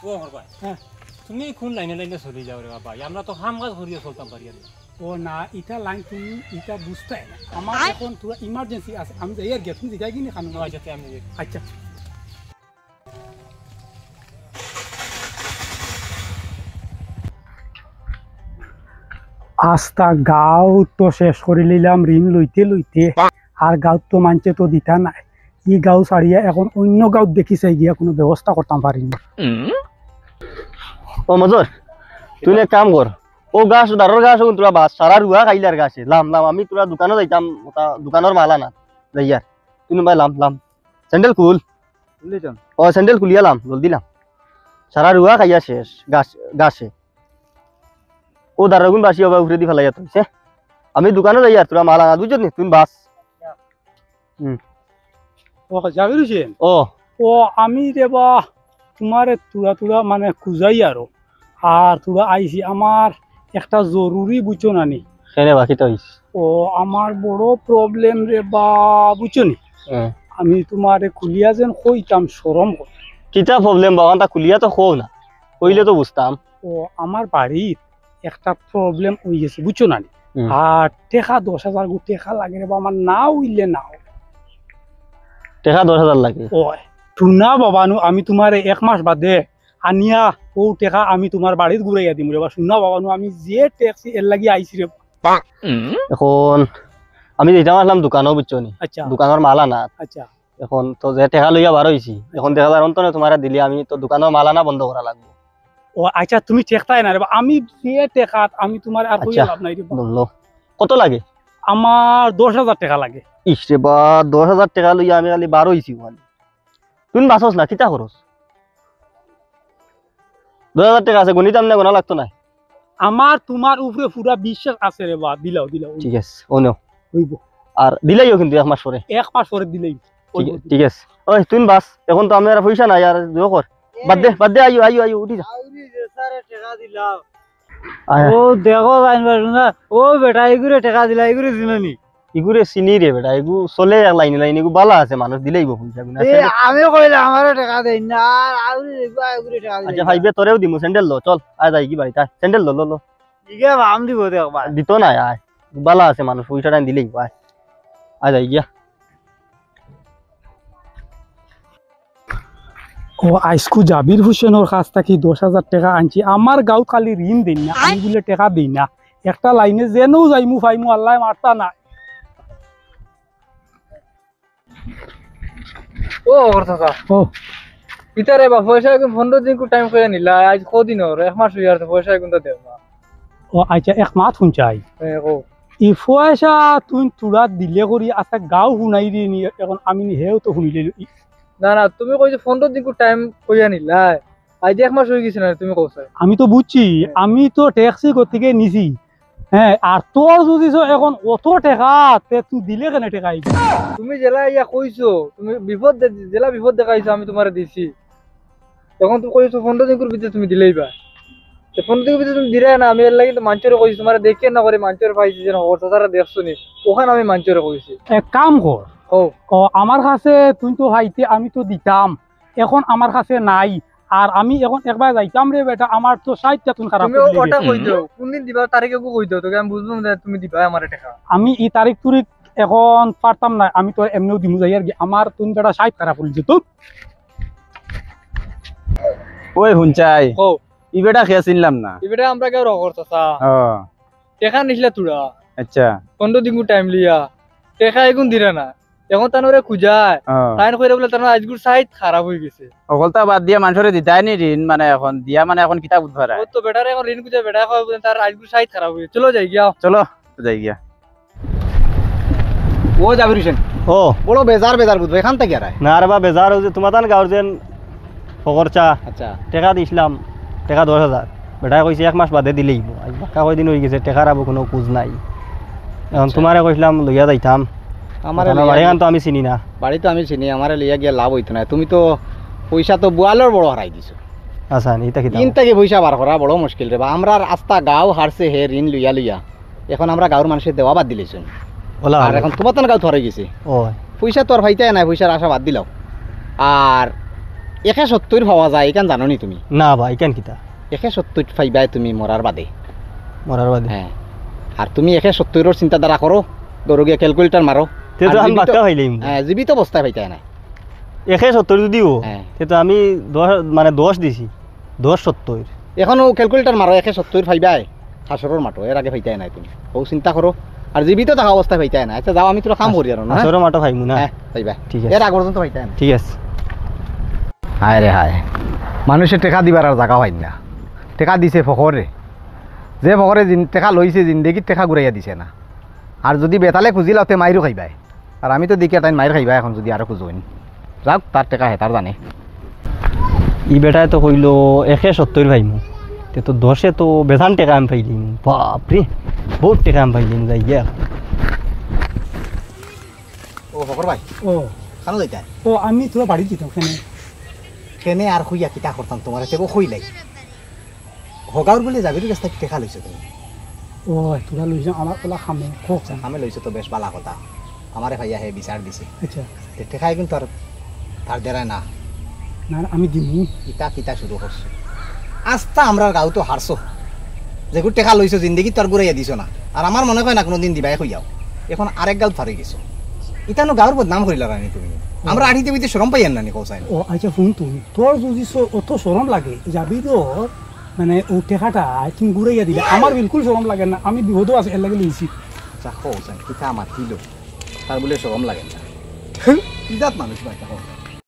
ও হরবাই হ্যাঁ তুমি কোন লাইনে লাইনে চলে যাও রে বাবা আমরা তো কাম কাজ করিয়া চলতাম পারি আর ও না এটা লাইন তুমি এটা বুঝতে না আমার এখন তোরা ইমার্জেন্সি আছে আমি যাই আর গিয়ে তুমি যাই কিনে খানো আচ্ছা আমি আচ্ছা আস্তা গাঁও তো শেষ করে নিলাম ঋণ লইতে লইতে আর গাঁও তো মানছে তো দিতা নাই ই গাঁও ছাড়িয়া এখন অন্য গাঁও দেখি চাই গিয়া কোনো ব্যবস্থা করতাম পারিনি ও মজর তুই এক কাম কর ও গাছ দারর গাছ তোরা বাস সারা রুয়া খাইলার গাছে লাম আমি তোরা দোকানে যাইতাম দোকানের মালা না যাইয়ার তুই ভাই লাম স্যান্ডেল খুল ও স্যান্ডেল খুলিয়া লাম জলদি লাম সারা রুয়া খাইয়া শেষ গাছে ও দারগুন বাসি হবা উঠে দি ফেলাইয়া তুইছে আমি দোকানে যাইয়ার তোরা মালা না বুঝছ নি তুই বাস ও জাবির হোসেন ও ও আমি দেবা তোমারে তুরা তুরা মানে খুঁজাই আর তোরা আইসি আমার একটা জরুরি বুঝছো নানি সেনে বাকি তো ও আমার বড় প্রবলেম রে বা বুঝছো নি আমি তোমারে খুলিয়া যেন কইতাম শরম করে কিতা প্রবলেম বাগানটা খুলিয়া তো খো না কইলে তো বুঝতাম ও আমার বাড়ির একটা প্রবলেম হয়ে গেছে বুঝছো নানি আর টেকা 10,000 টেকা লাগে রে বা আমার না উইলে না টেকা 10,000 লাগে ও শুনা বাবানু আমি তোমারে 1 মাস বাদে আনিয়া ও টেকা আমি তোমার বাড়ির ঘুরাইয়া দিম রে বা শুনা বাবানু আমি যে ট্যাক্সি এর লাগি আইছি রে এখন আমি যেটা আসলাম দোকানও বুঝছো নি আচ্ছা দোকানের মালা না আচ্ছা এখন তো যে টেকা লইয়া বার হইছি এখন দেখা যায় অন্তনে তোমার দিলি আমি তো দোকানের মালা না বন্ধ করা লাগবে ও আচ্ছা তুমি টেকতাই না রে বা আমি যে টেকাত আমি তোমার আর কইয়া লাভ নাই রে বললো কত লাগে আমার 10,000 টাকা লাগে ইস রে বা 10,000 টাকা লইয়া আমি খালি বার হইছি খালি তুই বাসস না কিতা খরচ 10,000 টাকা আছে গণিত আমনে গোনা লাগতো না আমার তোমার উপরে পুরা বিশ্বাস আছে রে বা দিলাও ঠিক আছে ও নো হইব আর দিলাইও কিন্তু 1 মাস পরে 1 মাস পরে দিলেই ঠিক আছে ওই তুই বাস এখন তো আমি আর পয়সা নাই আর জো কর বাদ দে আইও উঠি যা আউরি যে স্যার টাকা দিলাম ও দেখো জানবার না ও বেটা এগুরে টাকা দিলা এগুরে দিনানি ইগুরে চিনি রে বেটা এগু চলে এক লাইনে এগু বালা আছে মানুষ দিলেইব পয়সা গুনা আমি কইলে আমারও টাকা দেই না আর আউরি এগুরে টাকা দিলা আচ্ছা ভাইবে তোরেও দিমু স্যান্ডেল লো চল আয় যাই কি বাড়ি তাই স্যান্ডেল লো ইগে বাম দিব দেখবা দিত না আয় বালা আছে মানুষ পয়সাটা দিলেই আয় যাই গিয়া ও আইসকু জাবির হোসেনের কাছ থেকে 10,000 টাকা আনছি আমার গাঁও খালি ঋণ দিন না আমি বলে টাকা দিই না একটা লাইনে যেনও যাইমু ফাইমু আল্লাহ মারতা না ও কথা ও ইতারে বা পয়সা কোন 15 দিন কো টাইম কইয়া নিলা আজ কদিন ওর 1 মাস হইয়ার পয়সা কোন তো দেব না ও আচ্ছা 1 মাস শুনছাই ও ই পয়সা তুই তুরা দিলে করি আচ্ছা গাঁও শুনাই দি নি এখন আমি হেও তো শুনিলে না তুমি কইছো 15 দিন কো টাইম কইয়া নিলা আজ 1 মাস হই গেছে না তুমি কইছো আমি তো বুঝছি আমি তো ট্যাক্সি থেকে নিছি হ্যাঁ আর তোর যদি এখন অত টাকা তে তুই দিলে কেন টাকা তুমি জেলা ইয়া কইছো তুমি জেলা বিপদ দেখাইছো আমি তোমারে দিছি তখন তুমি কইছো 15 দিন কর ভিতরে তুমি দিলেইবা তো 15 দিন ভিতরে তুমি দিলে না আমি এর লাগি তো মাঞ্চরে কইছি তোমারে দেখে না করে মাঞ্চরে পাইছি যেন ওর সারা দেখছো নি ওখানে আমি মাঞ্চরে কইছি এক কাম কর ও আমার কাছে তুই তো হাইতে আমি তো দিতাম এখন আমার কাছে নাই আর আমি এখন একবার যাইতাম রে বেটা আমার তো 60টা তুন খারাপ তুমি ওটা কই দাও কোন দিন দিবা তারিখে কই দাও তোকে আমি বুঝলাম না তুমি দিবা আমারে টাকা আমি এই তারিখ তুরিখ এখন পারতাম না আমি তো এমনিও দিমু যাই আর কি আমার তুন বেটা 60 খারাপ হইছে তো ওই হুনচাই ও ই বেটা খেয়া চিনলাম না ই বেটা আমরা কেউ রগর চাচা ও টাকা নিছিলা তুরা আচ্ছা 15 দিন টাইম লিয়া টাকা এগুন দিরা না এখন তানরে খুঁজায় তাইন কইরা বলে তার আজগুর সাইড খারাপ হয়ে গেছে অকলতা বাদ দিয়া মানুষরে দিতাই নি ঋণ মানে এখন দিয়া মানে এখন কিতাব উদ্ধার ও তো বেটারে এখন ঋণ খুঁজে বেটা কয় তার আজগুর সাইড খারাপ হয়ে চলো যাই গিয়া চলো যাই গিয়া ও জাবির হোসেন ও বড় বেজার বুঝবো এখান থেকে আর না রে বা বেজার হইছে তোমার তান গার্জেন ফকরচা আচ্ছা টাকা দিছিলাম টাকা 10,000 বেটা কইছে 1 মাস বাদে দিলেই আজ বাকা কয়দিন হই গেছে টাকার আবো কোনো কুজ নাই এখন তোমারে কইছিলাম লইয়া যাইতাম আমার বাড়ি তো আমি চিনি না বাড়ি তো আমি চিনি আমার লিয়া গিয়া লাভ হইতো না তুমি তো পয়সা তো বুয়ালোর বড় হারাই দিছো আচ্ছা নিতা কি ঋণ থেকে পয়সা বার করা বড় মুশকিল রে বা আমরা রাস্তা গাঁও হারছে হে ঋণ লইয়া এখন আমরা গাঁওর মানুষের দেওয়া বাদ দিলেছেন বলা আর এখন তোমার তো গাঁও ধরে গেছে ও পয়সা তো আর ভাইতে নাই পয়সার আশা বাদ দিলাও আর 170 পাওয়া যায় এখান জানো নি তুমি? না ভাই কেন কিতা 170 পাইবাই তুমি মরার বাদে। মরার বাদে হ্যাঁ আর তুমি 170 চিন্তাধারা করো, ধরো গিয়ে ক্যালকুলেটর মারো। তে তো আর আমি জীবিত- বাক্কা হইলাম হ্যাঁ জীবিত অবস্থায় পাইতে না। 170 যদিও হ্যাঁ তে তো আমি 10 দিছি 1070 এখনো ক্যালকুলেটর মারো 170 পাইবাই হাসরের মাটো, এর আগে পাইতে নাই তুমি। ও চিন্তা করো আর জীবিত থাকা অবস্থায় পাইতে না। আচ্ছা যাও আমি তোরা কাম করি আর না। আসরে মাটো ভাইমু না হ্যাঁ পাইবা, ঠিক আছে। এর আগ পর্যন্ত পাইতে না। ঠিক আছে হায় রে হায়, মানুষের টেকা দিবার আর জায়গা হয় না। টেকা দিছে ফখরে, যে ফখরে টেকা লইছে জিন্দেগির টেকা ঘুরাইয়া দিছে না। আর যদি বেতালে খুঁজি লাওতে মাইরও খাইবাই। আর আমি তো দেখি তাই মাইর খাইবা এখন যদি আরো খুঁজোইন। যাক তার টেকা হে তার জানে। ই বেটায় তো কইল 170 ভাইমু তে তো 10 তো বেজান টাকা আমি পাইলিম। বাপরে বহুত টাকা আমি পাইলিম যাই গিয়া ও ফখর ভাই ও খানো যাইতা ও আমি তোরা বাড়ি দিতাম কেন কেনে আর খুইয়া কিতা করতাম তোমার তেব খুইলাই হগাউর বলে যাবি রাস্তা কি টেকা লইছো তুমি? ও তোরা লইছ আমার ওলা খামে হোক জান আমি লইছো তো বেশ বালা কথা। আমারে ভাইয়া হে বিচার দিছে আচ্ছা টেকাই কিন্তু আর তার দেরায় না। না আমি দিমু কিতা কিতা শুরু করছো আস্তা আমরা গাঁও তো হারছো, যেগুলো টেকা লইছো জিন্দগি তোর ঘুরাইয়া দিছো না। আর আমার মনে হয় না কোনোদিন দিবাই হইয়াও। এখন আরেক গাঁও ফারে গেছো, ইতানো গাঁর বদনাম করিলা রানি তুমি। আমরা আড়িতে বিতে শরম পাইয়ান নানি কৌসাই। ও আচ্ছা শুন তুমি তোর যদি অত সরম লাগে যাবি তো মানে ও টেকাটা তুমি ঘুরাইয়া দিলে আমার বিলকুল সরম লাগে না। আমি বিপদও আছে এর লাগে লইছি আচ্ছা কৌসাই কিতা আমার দিল তার বলে শরম লাগে না। ইজাত মানুষ ভাই